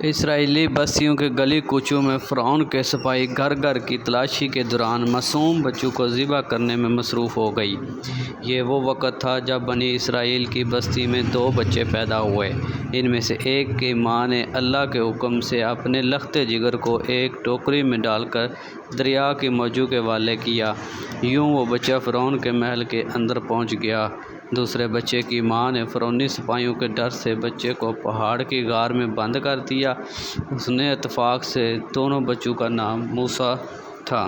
اسرائیلی بستیوں کے گلی کوچوں میں فرعون کے سپاہی گھر گھر کی تلاشی کے دوران معصوم بچوں کو ذبح کرنے میں مصروف ہو گئی۔ یہ وہ وقت تھا جب بنی اسرائیل کی بستی میں 2 بچے پیدا ہوئے۔ ان میں سے ایک کی ماں نے اللہ کے حکم سے اپنے لخت جگر کو ایک ٹوکری میں ڈال کر دریا کے موجوں کے حوالے کیا۔ یوں وہ بچہ فرعون کے محل کے اندر پہنچ گیا۔ دوسرے بچے کی ماں نے فرعونی سپاہیوں کے ڈر سے بچے کو پہاڑ کی غار میں بند کر دیا۔ اس نے اتفاق سے دونوں بچوں کا نام موسیٰ تھا۔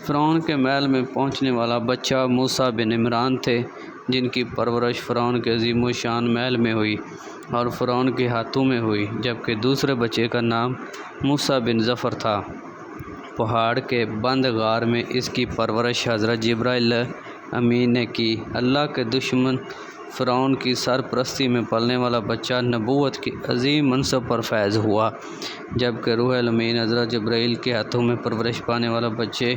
فرعون کے محل میں پہنچنے والا بچہ موسیٰ بن عمران تھے، جن کی پرورش فرعون کے عظیم الشان محل میں ہوئی اور فرعون کے ہاتھوں میں ہوئی، جبکہ دوسرے بچے کا نام موسیٰ بن ظفر تھا۔ پہاڑ کے بند غار میں اس کی پرورش حضرت جبرائیل امین نے کی۔ اللہ کے دشمن فرعون کی سرپرستی میں پلنے والا بچہ نبوت کی عظیم منصب پر فائز ہوا، جبکہ روح الامین حضرت جبرائیل کے ہاتھوں میں پرورش پانے والا بچے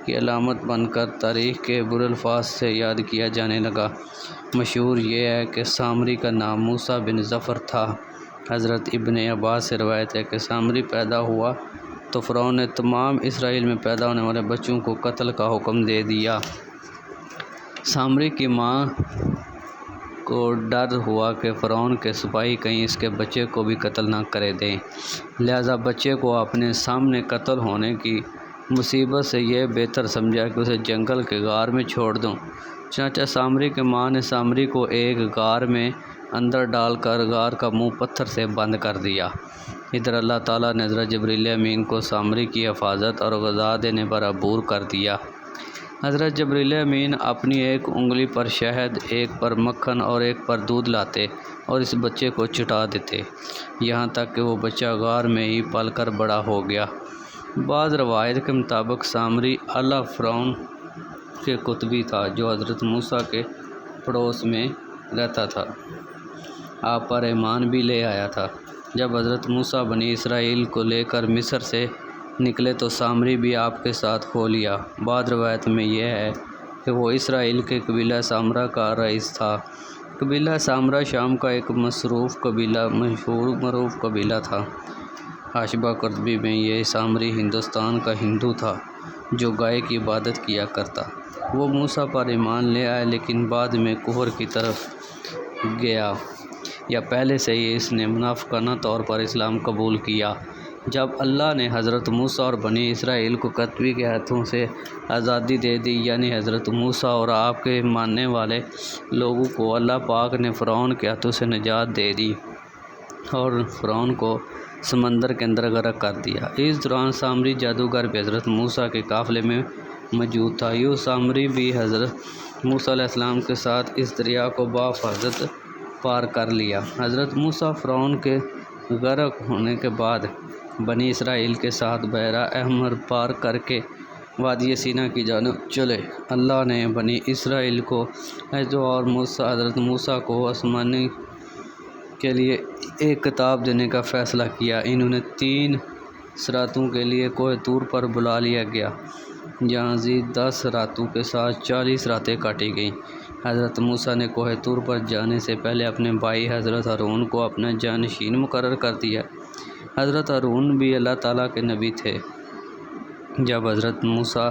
کی علامت بن کر تاریخ کے برالفاظ سے یاد کیا جانے لگا۔ مشہور یہ ہے کہ سامری کا نام موسیٰ بن ظفر تھا۔ حضرت ابن عباس سے روایت ہے کہ سامری پیدا ہوا تو فرعون نے تمام اسرائیل میں پیدا ہونے والے بچوں کو قتل کا حکم دے دیا۔ سامری کی ماں کو ڈر ہوا کہ فرعون کے سپاہی کہیں اس کے بچے کو بھی قتل نہ کر دیں، لہذا بچے کو اپنے سامنے قتل ہونے کی مصیبت سے یہ بہتر سمجھا کہ اسے جنگل کے غار میں چھوڑ دوں۔ چنانچہ سامری کی ماں نے سامری کو ایک غار میں اندر ڈال کر غار کا منہ پتھر سے بند کر دیا۔ ادھر اللہ تعالیٰ نے حضرت جبرائیل امین کو سامری کی حفاظت اور غذا دینے پر عبور کر دیا۔ حضرت جبرائیل امین اپنی ایک انگلی پر شہد، ایک پر مکھن اور ایک پر دودھ لاتے اور اس بچے کو چٹا دیتے، یہاں تک کہ وہ بچہ غار میں ہی پل کر بڑا ہو گیا۔ بعض روایت کے مطابق سامری اعلیٰ فرعون کے قطبی تھا، جو حضرت موسیٰ کے پڑوس میں رہتا تھا۔ آپ پر ایمان بھی لے آیا تھا۔ جب حضرت موسیٰ بنی اسرائیل کو لے کر مصر سے نکلے تو سامری بھی آپ کے ساتھ ہو لیا۔ بعض روایت میں یہ ہے کہ وہ اسرائیل کے قبیلہ سامرا کا رئیس تھا۔ قبیلہ سامرا شام کا ایک مشہور قبیلہ تھا۔ حاشیہ قرطبی میں یہ سامری ہندوستان کا ہندو تھا جو گائے کی عبادت کیا کرتا۔ وہ موسیٰ پر ایمان لے آیا لیکن بعد میں کفر کی طرف گیا، یا پہلے سے ہی اس نے منافقانہ طور پر اسلام قبول کیا۔ جب اللہ نے حضرت موسیٰ اور بنی اسرائیل کو قطبی کے ہاتھوں سے آزادی دے دی، یعنی حضرت موسیٰ اور آپ کے ماننے والے لوگوں کو اللہ پاک نے فرعون کے ہاتھوں سے نجات دے دی اور فرعون کو سمندر کے اندر غرق کر دیا۔ اس دوران سامری جادوگر بھی حضرت موسیٰ کے قافلے میں موجود تھا۔ یوں سامری بھی حضرت موسیٰ علیہ السلام کے ساتھ اس دریا کو بحفاظت پار کر لیا۔ حضرت موسیٰ فرعون کے غرق ہونے کے بعد بنی اسرائیل کے ساتھ بحیرہ احمر پار کر کے وادی سینا کی جانب چلے۔ اللہ نے بنی اسرائیل کو اور حضرت موسیٰ کو آسمانی کے لیے ایک کتاب دینے کا فیصلہ کیا۔ انہوں نے 3 راتوں کے لیے کوہ طور پر بلا لیا گیا، جہاں مزید 10 راتوں کے ساتھ 40 راتیں کاٹی گئیں۔ حضرت موسیٰ نے کوہ طور پر جانے سے پہلے اپنے بھائی حضرت ہارون کو اپنا جانشین مقرر کر دیا۔ حضرت ہارون بھی اللہ تعالیٰ کے نبی تھے۔ جب حضرت موسیٰ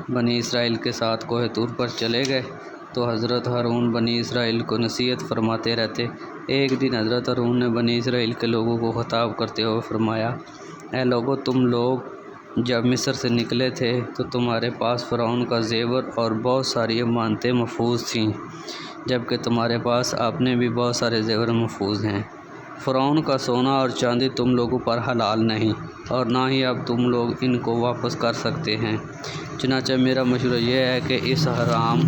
بنی اسرائیل کے ساتھ کوہ طور پر چلے گئے تو حضرت ہارون بنی اسرائیل کو نصیحت فرماتے رہتے۔ ایک دن حضرت ہارون نے بنی اسرائیل کے لوگوں کو خطاب کرتے ہوئے فرمایا، اے لوگو، تم لوگ جب مصر سے نکلے تھے تو تمہارے پاس فرعون کا زیور اور بہت ساری امانتیں محفوظ تھیں، جبکہ تمہارے پاس اپنے بھی بہت سارے زیور محفوظ ہیں۔ فرعون کا سونا اور چاندی تم لوگوں پر حلال نہیں، اور نہ ہی اب تم لوگ ان کو واپس کر سکتے ہیں۔ چنانچہ میرا مشورہ یہ ہے کہ اس حرام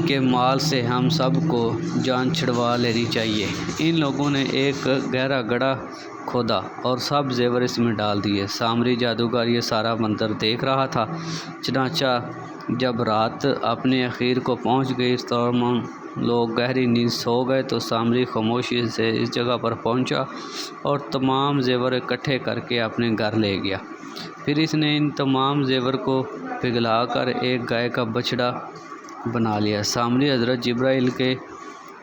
کے مال سے ہم سب کو جان چھڑوا لینی چاہیے۔ ان لوگوں نے ایک گہرا گڑھا کھودا اور سب زیور اس میں ڈال دیے۔ سامری جادوگر یہ سارا منظر دیکھ رہا تھا۔ چنانچہ جب رات اپنے اخیر کو پہنچ گئی، تمام لوگ گہری نیند سو گئے تو سامری خاموشی سے اس جگہ پر پہنچا اور تمام زیور اکٹھے کر کے اپنے گھر لے گیا۔ پھر اس نے ان تمام زیور کو پگھلا کر ایک گائے کا بچڑا بنا لیا۔ سامری حضرت جبرائیل کے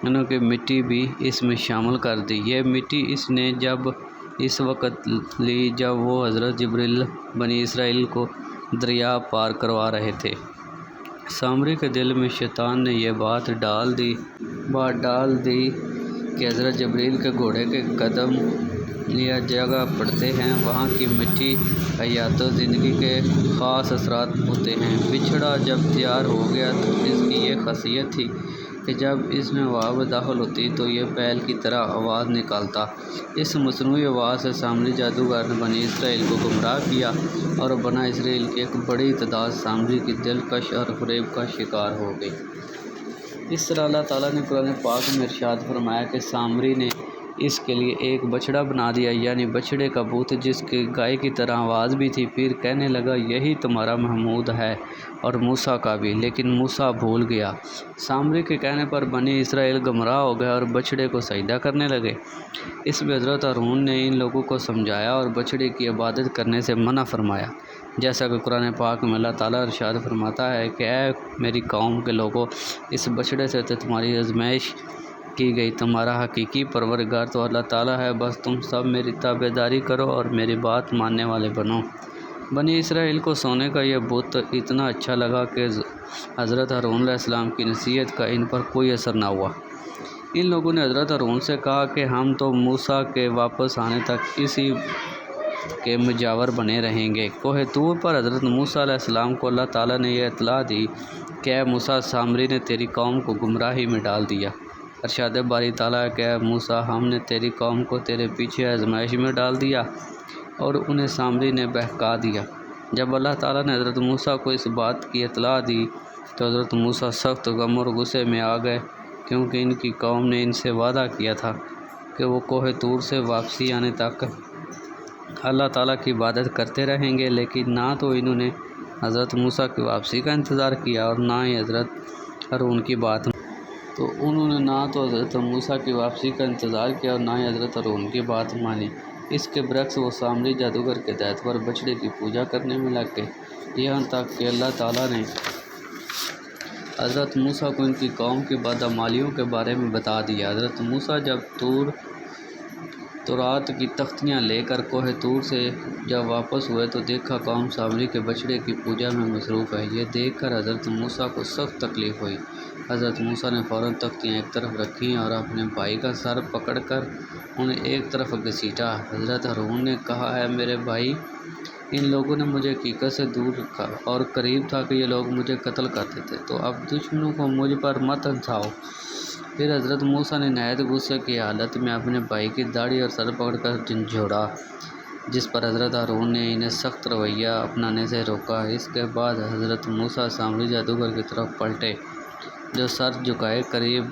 انہوں کی مٹی بھی اس میں شامل کر دی۔ یہ مٹی اس نے جب اس وقت لی جب وہ حضرت جبریل بنی اسرائیل کو دریا پار کروا رہے تھے۔ سامری کے دل میں شیطان نے یہ بات ڈال دی کہ حضرت جبریل کے گھوڑے کے قدم یا جگہ پڑتے ہیں وہاں کی مٹی حیات و زندگی کے خاص اثرات ہوتے ہیں۔ بچھڑا جب تیار ہو گیا تو اس کی یہ خاصیت تھی کہ جب اس میں ہوا داخل ہوتی تو یہ بیل کی طرح آواز نکالتا۔ اس مصنوعی آواز سے سامری جادوگر نے بنی اسرائیل کو گمراہ کیا اور بنی اسرائیل کی ایک بڑی تعداد سامری کی دلکش اور فریب کا شکار ہو گئی۔ اس طرح اللہ تعالیٰ نے قرآن پاک میں ارشاد فرمایا کہ سامری نے اس کے لیے ایک بچڑا بنا دیا، یعنی بچڑے کا بت جس کی گائے کی طرح آواز بھی تھی۔ پھر کہنے لگا یہی تمہارا محمود ہے اور موسیٰ کا بھی، لیکن موسیٰ بھول گیا۔ سامری کے کہنے پر بنی اسرائیل گمراہ ہو گئے اور بچڑے کو سجدہ کرنے لگے۔ اس میں حضرت ہارون نے ان لوگوں کو سمجھایا اور بچڑے کی عبادت کرنے سے منع فرمایا، جیسا کہ قرآن پاک میں اللہ تعالیٰ ارشاد فرماتا ہے کہ اے میری قوم کے لوگوں، اس بچڑے سے تو تمہاری آزمائش کی گئی، تمہارا حقیقی پروردگار تو اللہ تعالیٰ ہے، بس تم سب میری تابعداری کرو اور میری بات ماننے والے بنو۔ بنی اسرائیل کو سونے کا یہ بت اتنا اچھا لگا کہ حضرت ہارون علیہ السلام کی نصیحت کا ان پر کوئی اثر نہ ہوا۔ ان لوگوں نے حضرت ہارون سے کہا کہ ہم تو موسیٰ کے واپس آنے تک اسی کے مجاور بنے رہیں گے۔ کوہ طور پر حضرت موسیٰ علیہ السلام کو اللہ تعالیٰ نے یہ اطلاع دی کہ اے موسیٰ، سامری نے تیری قوم کو گمراہی میں ڈال دیا۔ ارشاد باری تعالیٰ کہ اے موسیٰ، ہم نے تیری قوم کو تیرے پیچھے آزمائش میں ڈال دیا اور انہیں سامری نے بہکا دیا۔ جب اللہ تعالیٰ نے حضرت موسیٰ کو اس بات کی اطلاع دی تو حضرت موسیٰ سخت غم اور غصے میں آ گئے، کیونکہ ان کی قوم نے ان سے وعدہ کیا تھا کہ وہ کوہ طور سے واپسی آنے تک اللہ تعالیٰ کی عبادت کرتے رہیں گے، لیکن نہ تو انہوں نے حضرت موسیٰ کی واپسی کا انتظار کیا اور نہ ہی حضرت ہارون کی بات مانی۔ اس کے برعکس وہ سامری جادوگر کے ہدایت پر بچڑے کی پوجا کرنے میں لگ گئے، یہاں تک کہ اللہ تعالیٰ نے حضرت موسیٰ کو ان کی قوم کی بدعمالیوں کے بارے میں بتا دیا۔ حضرت موسیٰ جب تورات کی تختیاں لے کر کوہ طور سے جب واپس ہوئے تو دیکھا قوم سامری کے بچڑے کی پوجا میں مصروف ہے۔ یہ دیکھ کر حضرت موسیٰ کو سخت تکلیف ہوئی۔ حضرت موسیٰ نے فوراً تختیاں ایک طرف رکھیں اور اپنے بھائی کا سر پکڑ کر انہیں ایک طرف گھسیٹا۔ حضرت ہارون نے کہا اے میرے بھائی، ان لوگوں نے مجھے حقیقت سے دور رکھا اور قریب تھا کہ یہ لوگ مجھے قتل کرتے تھے، تو اب دشمنوں کو مجھ پر مت ہنساؤ۔ پھر حضرت موسیٰ نے نہایت غصے کی حالت میں اپنے بھائی کی داڑھی اور سر پکڑ کر جھنجھوڑا، جس پر حضرت ہارون نے انہیں سخت رویہ اپنانے سے روکا۔ اس کے بعد حضرت موسیٰ سامری جادوگر کی طرف پلٹے جو سر جھکائے قریب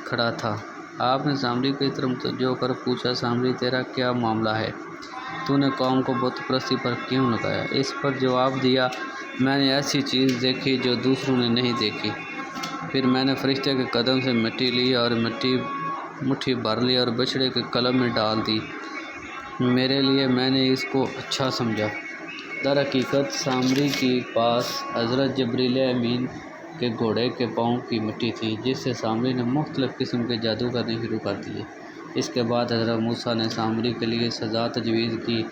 کھڑا تھا۔ آپ نے سامری کی طرف متوجہ ہو کر پوچھا سامری، تیرا کیا معاملہ ہے؟ تو نے قوم کو بت پرستی پر کیوں لگایا؟ اس پر جواب دیا، میں نے ایسی چیز دیکھی جو دوسروں نے نہیں دیکھی۔ پھر میں نے فرشتے کے قدم سے مٹی لی اور مٹھی بھر لی اور بچڑے کے قلب میں ڈال دی۔ میرے لیے میں نے اس کو اچھا سمجھا۔ در حقیقت سامری کے پاس حضرت جبریل امین کے گھوڑے کے پاؤں کی مٹی تھی، جس سے سامری نے مختلف قسم کے جادو کرنے شروع کر دیے۔ اس کے بعد حضرت موسیٰ نے سامری کے لیے سزا تجویز کی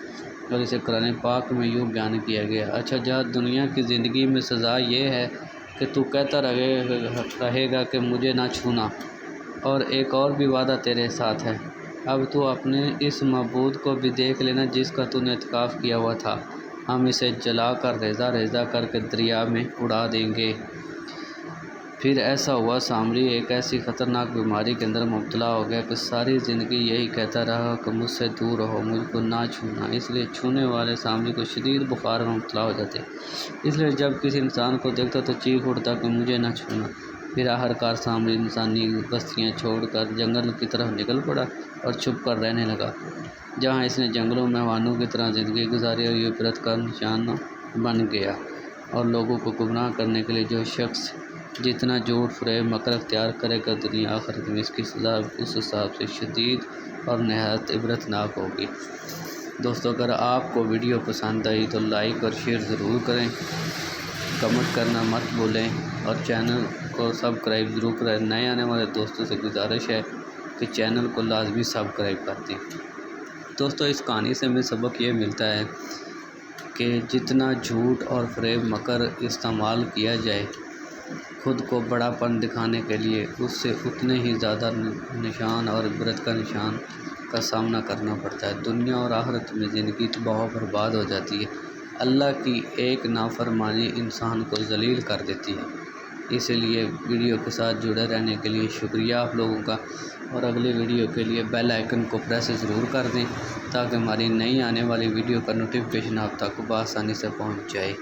اور اسے قرآن پاک میں یوں بیان کیا گیا، اچھا جہاں دنیا کی زندگی میں سزا یہ ہے کہ تو کہتا رہے گا کہ مجھے نہ چھونا، اور ایک اور بھی وعدہ تیرے ساتھ ہے، اب تو اپنے اس معبود کو بھی دیکھ لینا جس کا تو نے اعتکاف کیا ہوا تھا، ہم اسے جلا کر ریزہ ریزہ کر کے دریا میں اڑا دیں گے۔ پھر ایسا ہوا، سامری ایک ایسی خطرناک بیماری کے اندر مبتلا ہو گیا کہ ساری زندگی یہی کہتا رہا کہ مجھ سے دور رہو، مجھ کو نہ چھونا۔ اس لیے چھونے والے سامری کو شدید بخار میں مبتلا ہو جاتے، اس لیے جب کسی انسان کو دیکھتا تو چیخ اٹھتا کہ مجھے نہ چھونا۔ پھر آخرکار سامری انسانی بستیاں چھوڑ کر جنگل کی طرف نکل پڑا اور چھپ کر رہنے لگا، جہاں اس نے جنگلوں میں حیوانوں کی طرح زندگی گزاری اور یہ عبرت کا نشان بن گیا۔ اور لوگوں کو گمراہ کرنے کے لیے جو شخص جتنا جھوٹ فریب مکر اختیار کرے گا، دنیا آخرت میں اس کی سزا اس حساب سے شدید اور نہایت عبرتناک ہوگی۔ دوستو، اگر آپ کو ویڈیو پسند آئی تو لائک اور شیئر ضرور کریں، کمنٹ کرنا مت بھولیں۔ اور چینل کو سبسکرائب ضرور کریں۔ نئے آنے والے دوستوں سے گزارش ہے کہ چینل کو لازمی سبسکرائب کر دیں۔ دوستو اس کہانی سے ہمیں سبق یہ ملتا ہے کہ جتنا جھوٹ اور فریب مکر استعمال کیا جائے خود کو بڑا پن دکھانے کے لیے، اس سے اتنے ہی زیادہ نشان اور عبرت کا نشان کا سامنا کرنا پڑتا ہے۔ دنیا اور آخرت میں زندگی تباہ و برباد ہو جاتی ہے۔ اللہ کی ایک نافرمانی انسان کو ذلیل کر دیتی ہے۔ اس لیے ویڈیو کے ساتھ جڑے رہنے کے لیے شکریہ آپ لوگوں کا، اور اگلی ویڈیو کے لیے بیل آئیکن کو پریس ضرور کر دیں تاکہ ہماری نئی آنے والی ویڈیو کا نوٹیفیکیشن آپ تک بآسانی سے پہنچ جائے۔